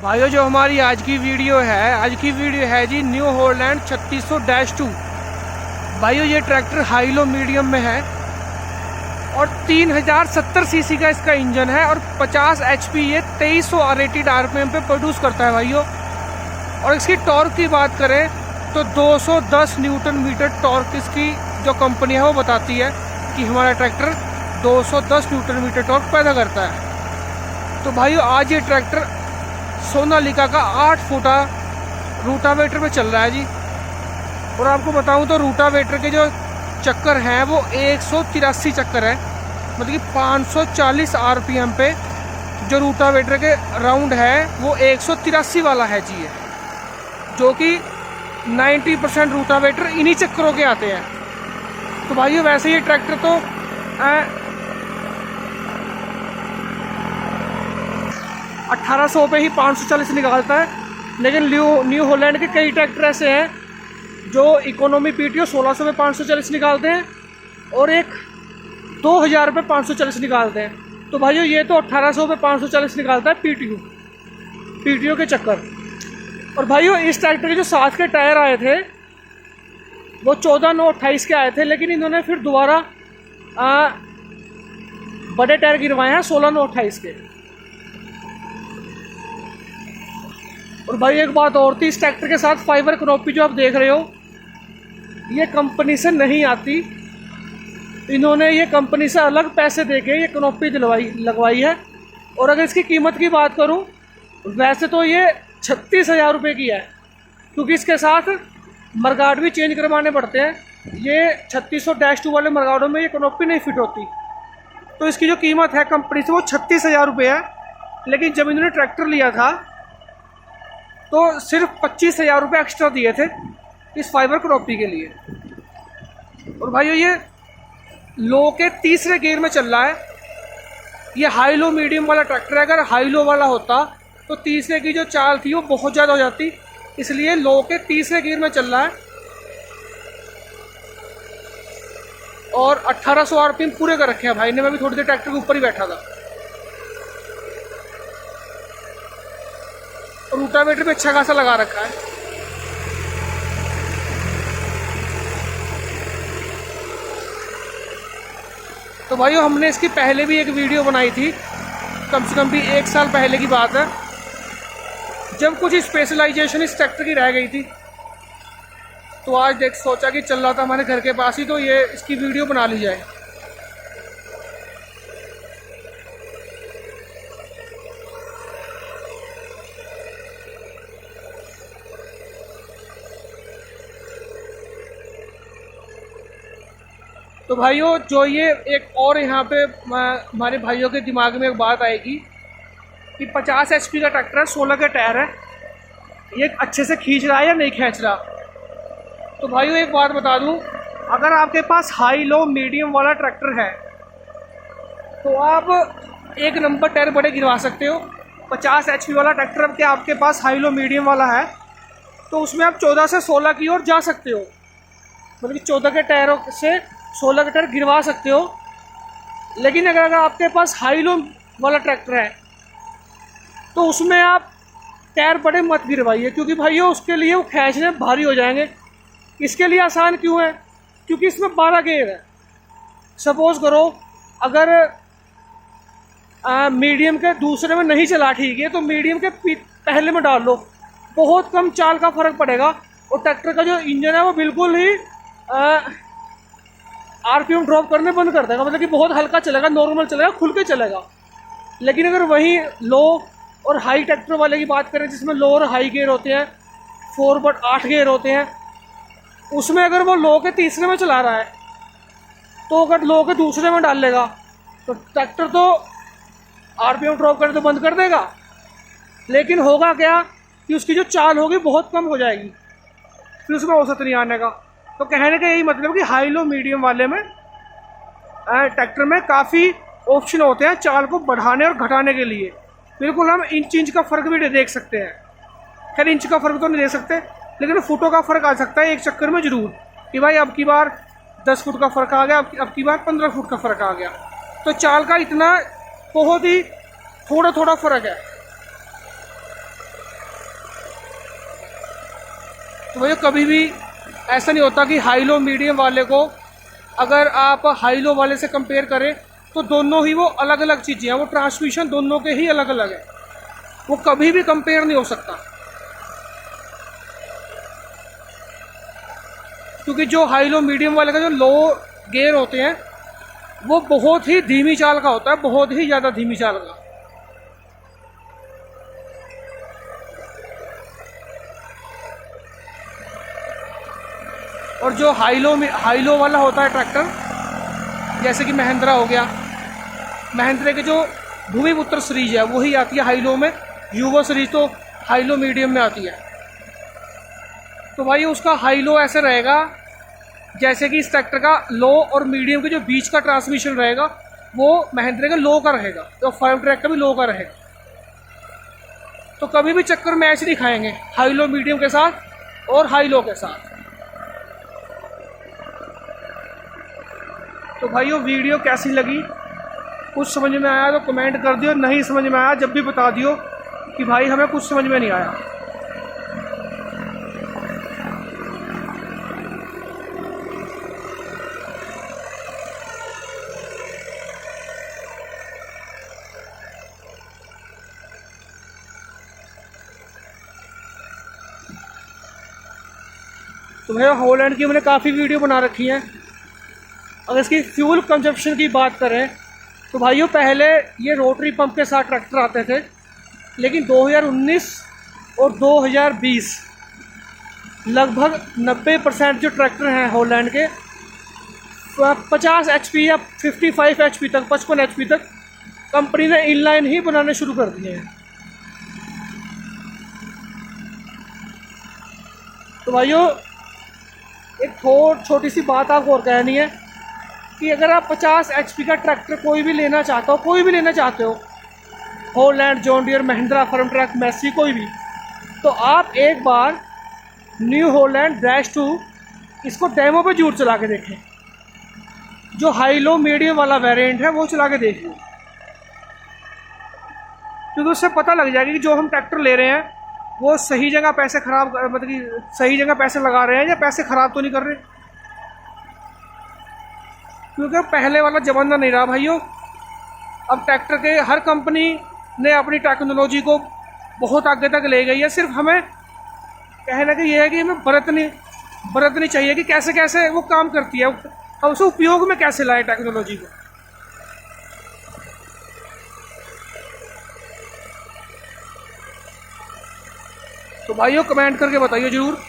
भाइयों जो हमारी आज की वीडियो है जी न्यू हॉलैंड 3600-2। भाइयों ये ट्रैक्टर हाई लो मीडियम में है और 3070 सीसी का इसका इंजन है और 50 एचपी ये 2300 रेटेड आरपीएम पे प्रोड्यूस करता है भाइयों। और इसकी टॉर्क की बात करें तो 210 न्यूटन मीटर टॉर्क इसकी जो कंपनी है वो बताती है कि हमारा ट्रैक्टर 210 न्यूटन मीटर टॉर्क पैदा करता है। तो भाइयों आज ये ट्रैक्टर सोनालिका का 8 फुटा रूटावेटर पे चल रहा है जी। और आपको बताऊं तो रूटावेटर के जो चक्कर हैं वो 183 चक्कर है, मतलब कि 540 आरपीएम पे जो रूटावेटर के राउंड है वो 183 वाला है जी, जो कि 90% रूटावेटर इन्हीं चक्करों के आते हैं। तो भाइयों वैसे ये ट्रैक्टर तो 1800 पे ही 540 निकालता है, लेकिन न्यू हॉलैंड के कई ट्रैक्टर ऐसे हैं जो इकोनॉमी पीटीओ 1600 पे 540 निकालते हैं और एक 2000 पे 540 निकालते हैं। तो भाइयों ये तो 1800 पे 540 निकालता है पीटीओ के चक्कर। और भाइयों इस ट्रैक्टर के जो साथ के टायर आए थे वो 14/9/28 के आए थे, लेकिन इन्होंने फिर दोबारा बड़े टायर गिरवाए हैं 16/9/28 के। और भाई एक बात और थी, इस ट्रैक्टर के साथ फाइबर कनोपी जो आप देख रहे हो ये कंपनी से नहीं आती, इन्होंने ये कंपनी से अलग पैसे देके ये कनोपी लगवाई है। और अगर इसकी कीमत की बात करूं वैसे तो ये 36,000 रुपये की है, क्योंकि इसके साथ मरगाड भी चेंज करवाने पड़ते हैं। ये 3600-2 वाले मरगाडों में ये कनोपी नहीं फिट होती, तो इसकी जो कीमत है कंपनी से वो 36,000 रुपये है। लेकिन जब इन्होंने ट्रैक्टर लिया था तो सिर्फ 25,000 रुपये एक्स्ट्रा दिए थे इस फाइबर कनोपी के लिए। और भाइयों ये लो के तीसरे गियर में चल रहा है। ये हाई लो मीडियम वाला ट्रैक्टर है, अगर हाई लो वाला होता तो तीसरे की जो चाल थी वो बहुत ज़्यादा हो जाती, इसलिए लो के तीसरे गियर में चल रहा है और 1800 आरपीएम पूरे कर रखे हैं भाई ने। मैं भी थोड़ी देर ट्रैक्टर के ऊपर ही बैठा था। रूटावेटर पे अच्छा खासा लगा रखा है। तो भाइयों हमने इसकी पहले भी एक वीडियो बनाई थी, कम से कम भी 1 साल पहले की बात है, जब कुछ स्पेशलाइजेशन इस ट्रैक्टर की रह गई थी। तो आज सोचा कि चल रहा था हमारे घर के पास ही, तो ये इसकी वीडियो बना ली जाए। तो भाइयों जो ये एक और यहाँ पे हमारे भाइयों के दिमाग में एक बात आएगी कि 50 एचपी का ट्रैक्टर है, 16 के टायर है, ये अच्छे से खींच रहा है या नहीं खींच रहा। तो भाइयों एक बात बता दूं, अगर आपके पास हाई लो मीडियम वाला ट्रैक्टर है तो आप एक नंबर टायर बड़े गिरवा सकते हो। 50 एचपी वाला ट्रैक्टर के आपके पास हाई लो मीडियम वाला है तो उसमें आप 14 से 16 की ओर जा सकते हो, मतलब कि 14 के टायरों से 16 के टायर गिरवा सकते हो। लेकिन अगर आपके पास हाई लो वाला ट्रैक्टर है तो उसमें आप टायर बड़े मत गिरवाइए, क्योंकि भाइयों उसके लिए वो खींचने भारी हो जाएंगे। इसके लिए आसान क्यों है, क्योंकि इसमें 12 गियर है। सपोज करो अगर मीडियम के दूसरे में नहीं चला ठीक है तो मीडियम के पहले में डाल लो, बहुत कम चाल का फ़र्क पड़ेगा। और ट्रैक्टर का जो इंजन है वो बिल्कुल ही आरपीएम ड्रॉप करने बंद कर देगा, मतलब कि बहुत हल्का चलेगा, नॉर्मल चलेगा, खुल के चलेगा। लेकिन अगर वही लो और हाई ट्रैक्टर वाले की बात करें जिसमें लो और हाई गियर होते हैं, 4/8 गियर होते हैं, उसमें अगर वो लो के तीसरे में चला रहा है तो अगर लो के दूसरे में डाल लेगा तो ट्रैक्टर तो आरपीएम ड्रॉप करने तो बंद कर देगा, लेकिन होगा क्या कि उसकी जो चाल होगी बहुत कम हो जाएगी, फिर उसमें औसत नहीं आने का। तो कहने का यही मतलब कि हाई लो मीडियम वाले में ट्रैक्टर में काफ़ी ऑप्शन होते हैं चाल को बढ़ाने और घटाने के लिए। बिल्कुल हम इंच का फ़र्क भी देख सकते हैं। खैर इंच का फ़र्क तो नहीं देख सकते, लेकिन फुटों का फ़र्क आ सकता है एक चक्कर में ज़रूर, कि भाई अब की बार 10 फुट का फ़र्क आ गया, अब की बार 15 फुट का फ़र्क आ गया। तो चाल का इतना बहुत ही थोड़ा फ़र्क है। तो भैया कभी भी ऐसा नहीं होता कि हाई लो मीडियम वाले को अगर आप हाई लो वाले से कंपेयर करें तो दोनों ही वो अलग अलग चीज़ें हैं, वो ट्रांसमिशन दोनों के ही अलग अलग है, वो कभी भी कंपेयर नहीं हो सकता। क्योंकि जो हाई लो मीडियम वाले का जो लो गेयर होते हैं वो बहुत ही धीमी चाल का होता है, बहुत ही ज़्यादा धीमी चाल का। और जो हाई लो वाला होता है ट्रैक्टर, जैसे कि महिंद्रा हो गया, महिंद्रा के जो भूमिपुत्र सीरीज है वही आती है हाई लो में, युवा सीरीज तो हाई लो मीडियम में आती है। तो भाई उसका हाई लो ऐसे रहेगा जैसे कि इस ट्रैक्टर का लो और मीडियम के जो बीच का ट्रांसमिशन रहेगा वो महिंद्रा का लो का रहेगा, तो फार्म ट्रैक का भी लो का रहेगा। तो कभी भी चक्कर मैच नहीं खाएंगे हाई लो मीडियम के साथ और हाई लो के साथ। तो भाइयों वीडियो कैसी लगी, कुछ समझ में आया तो कमेंट कर दियो, नहीं समझ में आया जब भी बता दियो कि भाई हमें कुछ समझ में नहीं आया। तो भैया हॉलैंड की मैंने काफ़ी वीडियो बना रखी हैं। अगर इसकी फ्यूल कंजप्शन की बात करें तो भाइयों पहले ये रोटरी पंप के साथ ट्रैक्टर आते थे, लेकिन 2019 और 2020 लगभग 90% जो ट्रैक्टर हैं हॉलैंड के 50 HP या 55 HP तक, 55 HP तक कंपनी ने इनलाइन ही बनाने शुरू कर दिए हैं। तो भाइयों एक छोटी सी बात आपको और कहनी है कि अगर आप 50 HP का ट्रैक्टर कोई भी लेना चाहते हो, Holland, John Deere, Mahindra, Farmtrac, Massey, कोई भी, तो आप एक बार न्यू हॉलैंड -2 इसको डेमो पे जरूर चला के देखें। जो हाई लो मीडियम वाला वेरिएंट है वो चला के देखिए, क्योंकि उससे पता लग जाएगा कि जो हम ट्रैक्टर ले रहे हैं वो सही जगह पैसे मतलब कि सही जगह पैसे लगा रहे हैं या पैसे ख़राब तो नहीं कर रहे। क्योंकि पहले वाला ज़माना नहीं रहा भाइयों, अब ट्रैक्टर के हर कंपनी ने अपनी टेक्नोलॉजी को बहुत आगे तक ले गई है। सिर्फ हमें कहने का ये है कि हमें बरतनी चाहिए कि कैसे कैसे वो काम करती है, हम उसे उपयोग में कैसे लाएं टेक्नोलॉजी को। तो भाइयों कमेंट करके बताइए ज़रूर